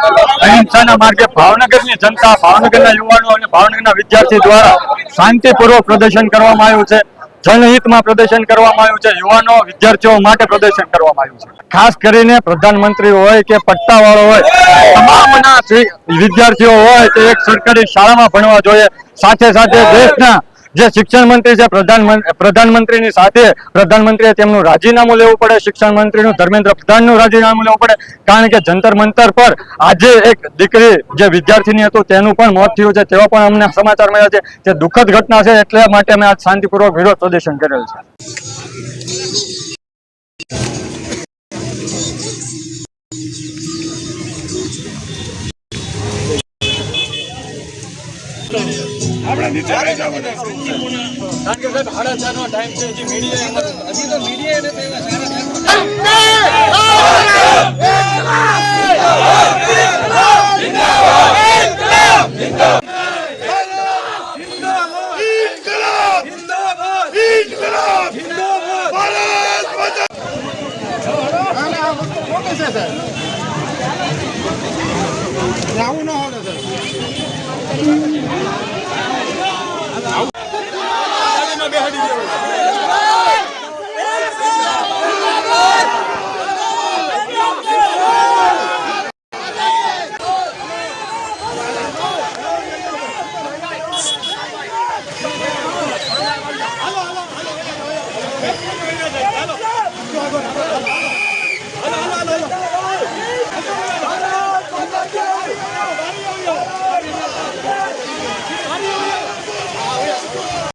અહિંસાના માર્ગે ભાવનગરની જનતા, ભાવનગરના યુવાનો અને ભાવનગરના વિદ્યાર્થી દ્વારા શાંતિપૂર્વક પ્રદર્શન કરવામાં આવ્યું છે. જનહિતમાં પ્રદર્શન કરવામાં આવ્યું છે. યુવાનો વિદ્યાર્થીઓ માટે પ્રદર્શન કરવામાં આવ્યું છે. ખાસ કરીને પ્રધાનમંત્રી હોય કે પટ્ટાવાળો હોય, તમામના વિદ્યાર્થીઓ હોય તે એક સરકારી શાળામાં ભણવા જોઈએ. સાથે સાથે દેશના જે શિક્ષણ મંત્રી છે, પ્રધાનમંત્રીની સાથે પ્રધાનમંત્રીએ તેમનું રાજીનામું લેવું પડે. શિક્ષણ મંત્રીનું, ધર્મેન્દ્ર પ્રધાનનું રાજીનામું લેવું પડે. કારણ કે જંતર મંતર પર આજે એક દીકરી જે વિદ્યાર્થીની હતું તેનું પણ મોત થયું છે. તેવા પણ અમને સમાચાર મળ્યા છે. તે દુઃખદ ઘટના છે, એટલા માટે અમે આજ શાંતિપૂર્વક વિરોધ પ્રદર્શન કરેલ છે. આપણે નીચે આવી જાવ બધા કારણ કે સાહેબ 4:30 નો ટાઈમ છે. હજી તો મીડિયા આવું ના હોય Halo.